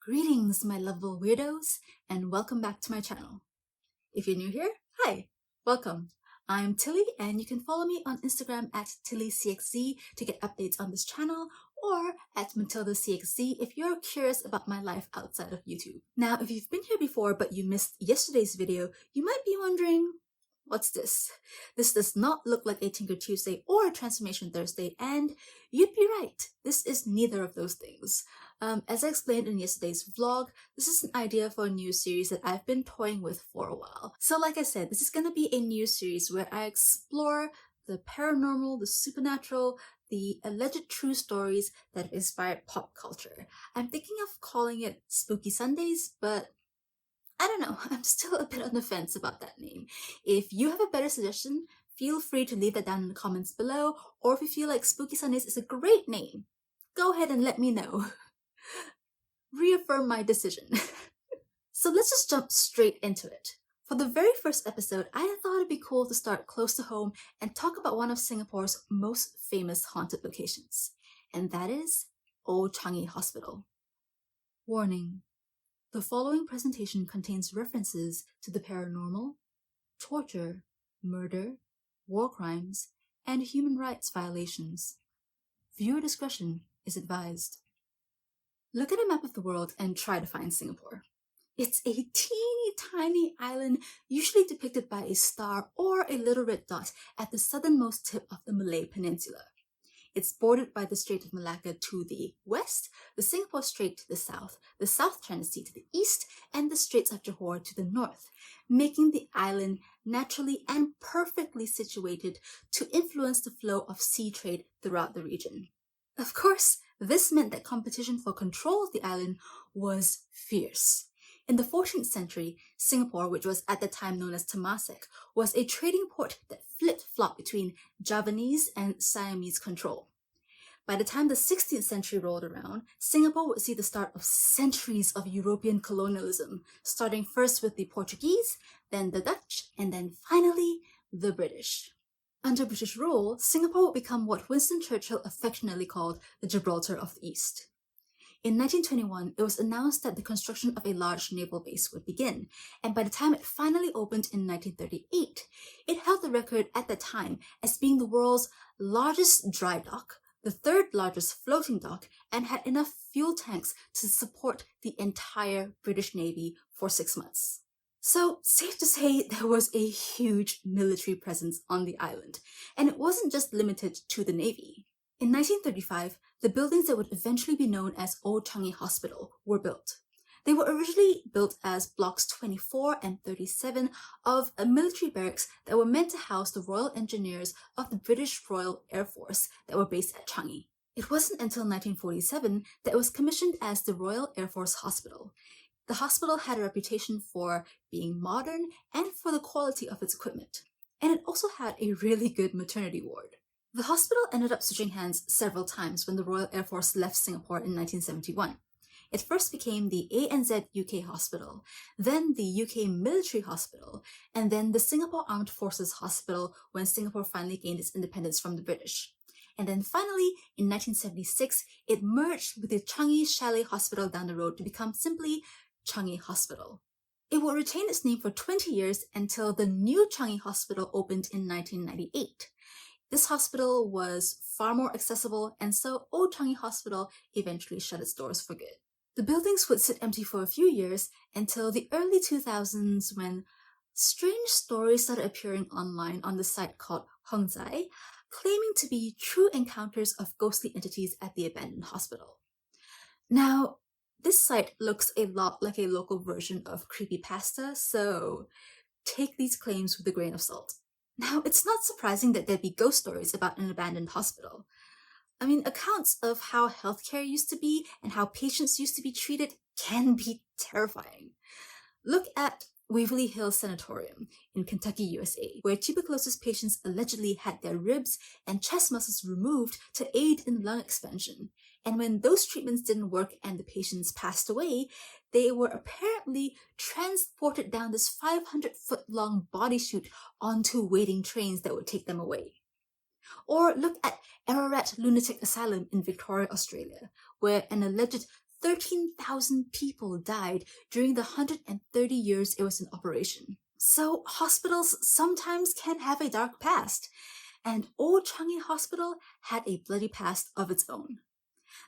Greetings, my lovable weirdos, and welcome back to my channel. If you're new here, hi, welcome. I'm Tilly, and you can follow me on Instagram at TillyCXZ to get updates on this channel, or at MatildaCXZ if you're curious about my life outside of YouTube. Now, if you've been here before but you missed yesterday's video, you might be wondering, what's this? This does not look like a Tinker Tuesday or a Transformation Thursday, and you'd be right, this is neither of those things. As I explained in yesterday's vlog, this is an idea for a new series that I've been toying with for a while. So like I said, this is going to be a new series where I explore the paranormal, the supernatural, the alleged true stories that have inspired pop culture. I'm thinking of calling it Spooky Sundays, but I don't know, I'm still a bit on the fence about that name. If you have a better suggestion, feel free to leave that down in the comments below, or if you feel like Spooky Sundays is a great name, go ahead and let me know. Reaffirm my decision. So let's just jump straight into it. For the very first episode, I thought it'd be cool to start close to home and talk about one of Singapore's most famous haunted locations, and that is Old Changi Hospital. Warning: the following presentation contains references to the paranormal, torture, murder, war crimes, and human rights violations. Viewer discretion is advised. Look at a map of the world and try to find Singapore. It's a teeny tiny island, usually depicted by a star or a little red dot at the southernmost tip of the Malay Peninsula. It's bordered by the Strait of Malacca to the west, the Singapore Strait to the south, the South China Sea to the east, and the Straits of Johor to the north, making the island naturally and perfectly situated to influence the flow of sea trade throughout the region. Of course, this meant that competition for control of the island was fierce. In the 14th century, Singapore, which was at the time known as Temasek, was a trading port that flip-flopped between Javanese and Siamese control. By the time the 16th century rolled around, Singapore would see the start of centuries of European colonialism, starting first with the Portuguese, then the Dutch, and then finally the British. Under British rule, Singapore would become what Winston Churchill affectionately called the Gibraltar of the East. In 1921, it was announced that the construction of a large naval base would begin, and by the time it finally opened in 1938, it held the record at the time as being the world's largest dry dock, the third largest floating dock, and had enough fuel tanks to support the entire British Navy for 6 months. So, safe to say, there was a huge military presence on the island, and it wasn't just limited to the Navy. In 1935, the buildings that would eventually be known as Old Changi Hospital were built. They were originally built as blocks 24 and 37 of a military barracks that were meant to house the Royal Engineers of the British Royal Air Force that were based at Changi. It wasn't until 1947 that it was commissioned as the Royal Air Force Hospital. The hospital had a reputation for being modern and for the quality of its equipment, and it also had a really good maternity ward. The hospital ended up switching hands several times when the Royal Air Force left Singapore in 1971. It first became the ANZ UK Hospital, then the UK Military Hospital, and then the Singapore Armed Forces Hospital when Singapore finally gained its independence from the British. And then finally, in 1976, it merged with the Changi Chalet Hospital down the road to become simply Changi Hospital. It would retain its name for 20 years until the new Changi Hospital opened in 1998. This hospital was far more accessible, and so Old Changi Hospital eventually shut its doors for good. The buildings would sit empty for a few years until the early 2000s when strange stories started appearing online on the site called Hongzai, claiming to be true encounters of ghostly entities at the abandoned hospital. Now, this site looks a lot like a local version of creepypasta, so take these claims with a grain of salt. Now, it's not surprising that there'd be ghost stories about an abandoned hospital. I mean, accounts of how healthcare used to be and how patients used to be treated can be terrifying. Look at Waverly Sanitorium in Kentucky, USA, where tuberculosis patients allegedly had their ribs and chest muscles removed to aid in lung expansion. And when those treatments didn't work and the patients passed away, they were apparently transported down this 500-foot-long body chute onto waiting trains that would take them away. Or look at Ararat Lunatic Asylum in Victoria, Australia, where an alleged 13,000 people died during the 130 years it was in operation. So hospitals sometimes can have a dark past, and Old Changi Hospital had a bloody past of its own.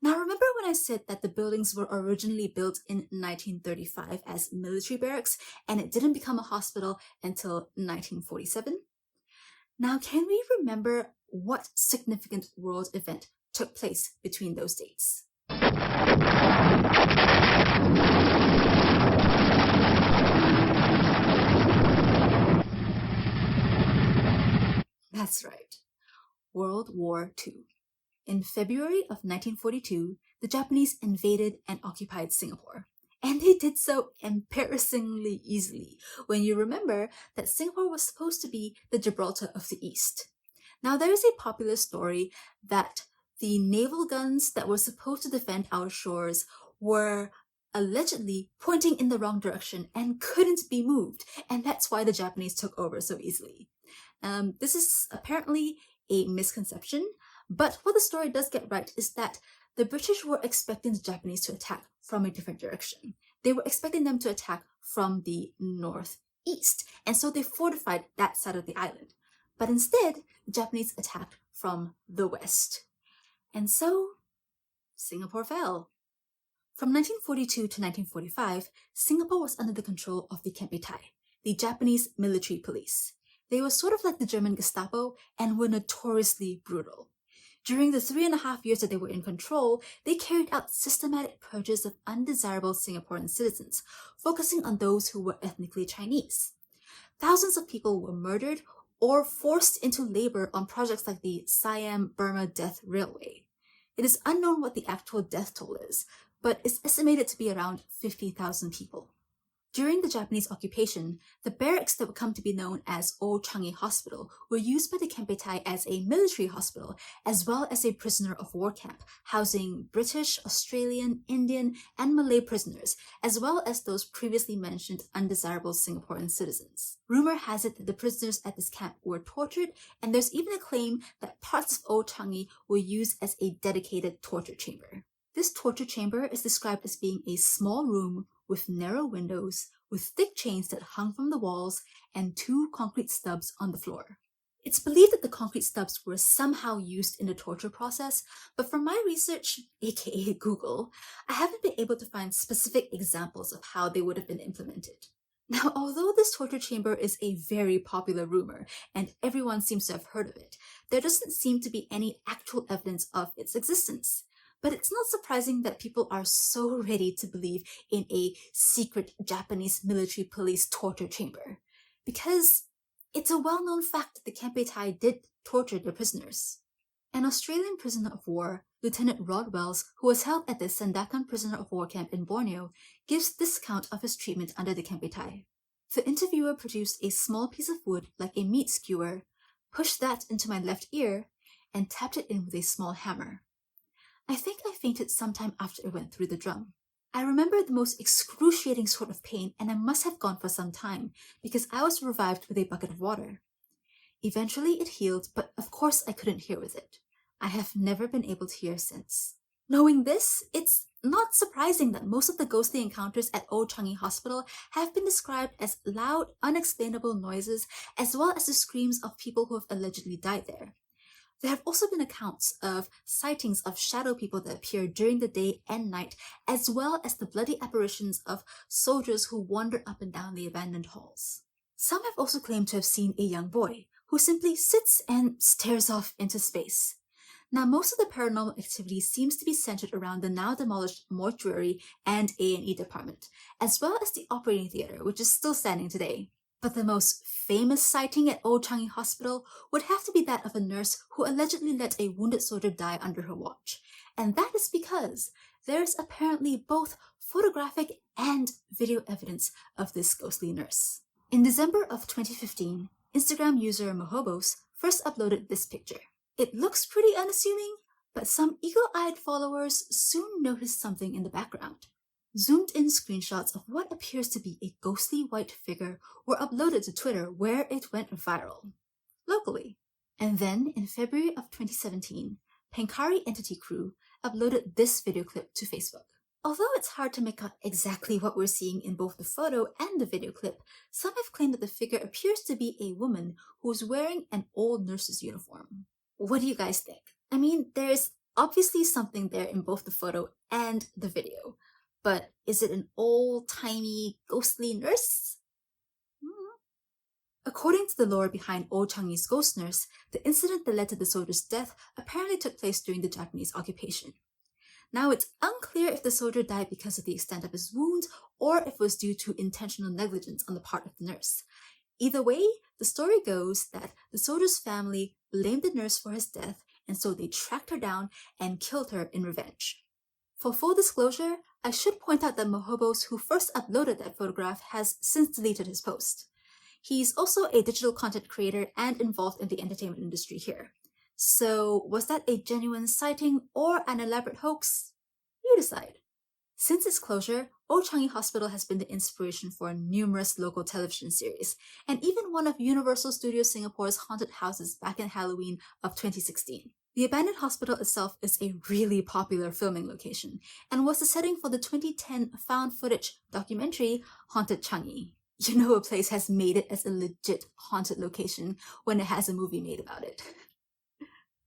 Now, remember when I said that the buildings were originally built in 1935 as military barracks and it didn't become a hospital until 1947? Now, can we remember what significant world event took place between those dates? That's right, World War II. In February of 1942, the Japanese invaded and occupied Singapore. And they did so embarrassingly easily when you remember that Singapore was supposed to be the Gibraltar of the East. Now, there is a popular story that the naval guns that were supposed to defend our shores were allegedly pointing in the wrong direction and couldn't be moved, and that's why the Japanese took over so easily. This is apparently a misconception, but what the story does get right is that the British were expecting the Japanese to attack from a different direction. They were expecting them to attack from the northeast, and so they fortified that side of the island. But instead, the Japanese attacked from the west. And so, Singapore fell. From 1942 to 1945, Singapore was under the control of the Kempeitai, the Japanese military police. They were sort of like the German Gestapo and were notoriously brutal. During the 3.5 years that they were in control, they carried out systematic purges of undesirable Singaporean citizens, focusing on those who were ethnically Chinese. Thousands of people were murdered or forced into labor on projects like the Siam-Burma Death Railway. It is unknown what the actual death toll is, but it's estimated to be around 50,000 people. During the Japanese occupation, the barracks that would come to be known as Old Changi Hospital were used by the Kempeitai as a military hospital, as well as a prisoner of war camp, housing British, Australian, Indian, and Malay prisoners, as well as those previously mentioned undesirable Singaporean citizens. Rumor has it that the prisoners at this camp were tortured, and there's even a claim that parts of Old Changi were used as a dedicated torture chamber. This torture chamber is described as being a small room with narrow windows, with thick chains that hung from the walls, and 2 concrete stubs on the floor. It's believed that the concrete stubs were somehow used in the torture process, but from my research, aka Google, I haven't been able to find specific examples of how they would have been implemented. Now, although this torture chamber is a very popular rumor, and everyone seems to have heard of it, there doesn't seem to be any actual evidence of its existence. But it's not surprising that people are so ready to believe in a secret Japanese military police torture chamber, because it's a well-known fact that the Kempeitai did torture their prisoners. An Australian prisoner of war, Lieutenant Rod Wells, who was held at the Sandakan prisoner of war camp in Borneo, gives this account of his treatment under the Kempeitai. The interviewer produced a small piece of wood like a meat skewer, pushed that into my left ear, and tapped it in with a small hammer. I think I fainted sometime after it went through the drum. I remember the most excruciating sort of pain, and I must have gone for some time because I was revived with a bucket of water. Eventually it healed, but of course I couldn't hear with it. I have never been able to hear since. Knowing this, it's not surprising that most of the ghostly encounters at Old Changi Hospital have been described as loud, unexplainable noises, as well as the screams of people who have allegedly died there. There have also been accounts of sightings of shadow people that appear during the day and night, as well as the bloody apparitions of soldiers who wander up and down the abandoned halls. Some have also claimed to have seen a young boy who simply sits and stares off into space. Now, most of the paranormal activity seems to be centered around the now demolished mortuary and A&E department, as well as the operating theater, which is still standing today. But the most famous sighting at Old Changi Hospital would have to be that of a nurse who allegedly let a wounded soldier die under her watch. And that is because there is apparently both photographic and video evidence of this ghostly nurse. In December of 2015, Instagram user Mohobos first uploaded this picture. It looks pretty unassuming, but some eagle-eyed followers soon noticed something in the background. Zoomed-in screenshots of what appears to be a ghostly white figure were uploaded to Twitter, where it went viral. Locally. And then, in February of 2017, Pankari Entity Crew uploaded this video clip to Facebook. Although it's hard to make out exactly what we're seeing in both the photo and the video clip, some have claimed that the figure appears to be a woman who's wearing an old nurse's uniform. What do you guys think? I mean, there's obviously something there in both the photo and the video, but is it an old-timey, ghostly nurse? According to the lore behind Old Changi's ghost nurse, the incident that led to the soldier's death apparently took place during the Japanese occupation. Now, it's unclear if the soldier died because of the extent of his wound or if it was due to intentional negligence on the part of the nurse. Either way, the story goes that the soldier's family blamed the nurse for his death, and so they tracked her down and killed her in revenge. For full disclosure, I should point out that Mohobos, who first uploaded that photograph, has since deleted his post. He's also a digital content creator and involved in the entertainment industry here. So, was that a genuine sighting or an elaborate hoax? You decide. Since its closure, Old Changi Hospital has been the inspiration for numerous local television series, and even one of Universal Studios Singapore's haunted houses back in Halloween of 2016. The abandoned hospital itself is a really popular filming location, and was the setting for the 2010 found footage documentary Haunted Changi. You know a place has made it as a legit haunted location when it has a movie made about it.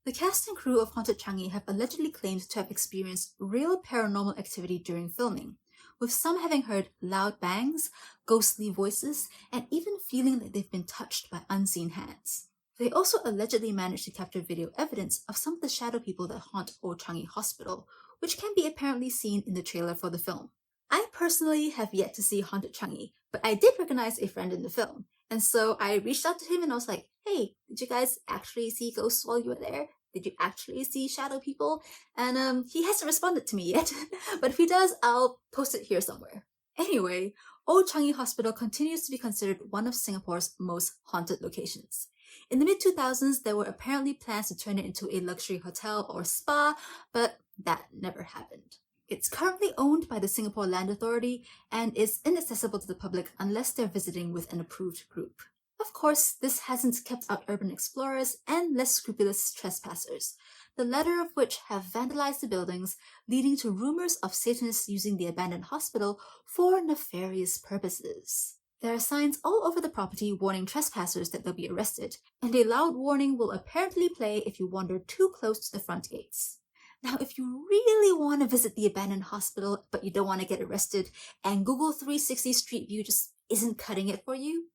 The cast and crew of Haunted Changi have allegedly claimed to have experienced real paranormal activity during filming, with some having heard loud bangs, ghostly voices, and even feeling that they've been touched by unseen hands. They also allegedly managed to capture video evidence of some of the shadow people that haunt Old Changi Hospital, which can be apparently seen in the trailer for the film. I personally have yet to see Haunted Changi, but I did recognize a friend in the film, and so I reached out to him and I was like, hey, did you guys actually see ghosts while you were there? Did you actually see shadow people? And he hasn't responded to me yet, but if he does, I'll post it here somewhere. Anyway, Old Changi Hospital continues to be considered one of Singapore's most haunted locations. In the mid-2000s, there were apparently plans to turn it into a luxury hotel or spa, but that never happened. It's currently owned by the Singapore Land Authority and is inaccessible to the public unless they're visiting with an approved group. Of course, this hasn't kept out urban explorers and less scrupulous trespassers, the latter of which have vandalized the buildings, leading to rumors of Satanists using the abandoned hospital for nefarious purposes. There are signs all over the property warning trespassers that they'll be arrested, and a loud warning will apparently play if you wander too close to the front gates. Now, if you really want to visit the abandoned hospital, but you don't want to get arrested, and Google 360 Street View just isn't cutting it for you,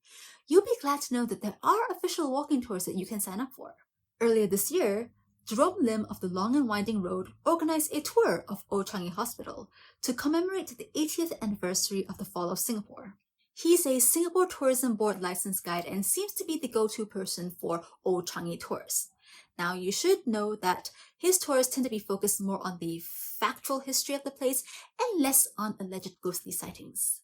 you'll be glad to know that there are official walking tours that you can sign up for. Earlier this year, Jerome Lim of the Long and Winding Road organized a tour of Old Changi Hospital to commemorate the 80th anniversary of the fall of Singapore. He's a Singapore Tourism Board licensed guide and seems to be the go-to person for Old Changi tours. Now, you should know that his tours tend to be focused more on the factual history of the place and less on alleged ghostly sightings.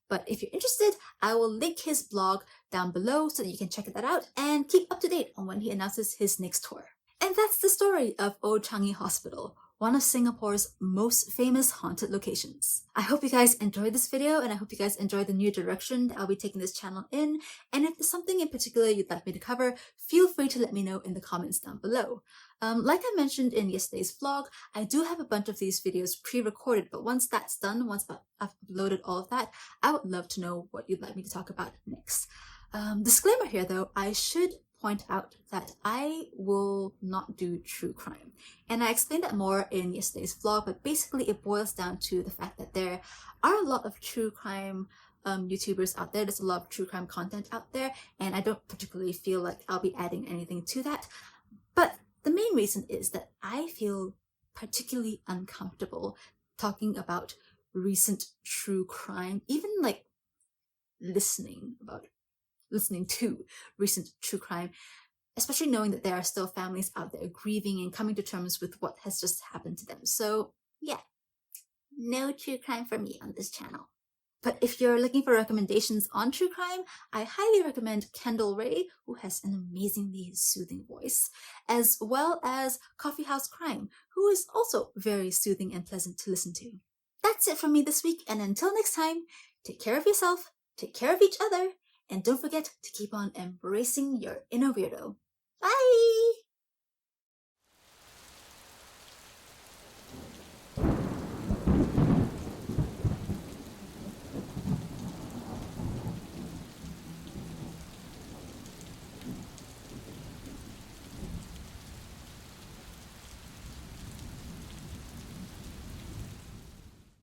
But if you're interested, I will link his blog down below so that you can check that out and keep up to date on when he announces his next tour. And that's the story of Old Changi Hospital, one of Singapore's most famous haunted locations. I hope you guys enjoyed this video, and I hope you guys enjoyed the new direction that I'll be taking this channel in. And if there's something in particular you'd like me to cover, feel free to let me know in the comments down below. Like I mentioned in yesterday's vlog, I do have a bunch of these videos pre-recorded, but once that's done, once I've uploaded all of that, I would love to know what you'd like me to talk about next. Disclaimer here though, I should point out that I will not do true crime. And I explained that more in yesterday's vlog, but basically it boils down to the fact that there are a lot of true crime YouTubers out there. There's a lot of true crime content out there, and I don't particularly feel like I'll be adding anything to that. But the main reason is that I feel particularly uncomfortable talking about recent true crime, even like listening to recent true crime, especially knowing that there are still families out there grieving and coming to terms with what has just happened to them. So yeah, no true crime for me on this channel. But if you're looking for recommendations on true crime, I highly recommend Kendall Ray, who has an amazingly soothing voice, as well as Coffee House Crime, who is also very soothing and pleasant to listen to. That's it from me this week, and until next time, take care of yourself, take care of each other, and don't forget to keep on embracing your inner weirdo. Bye!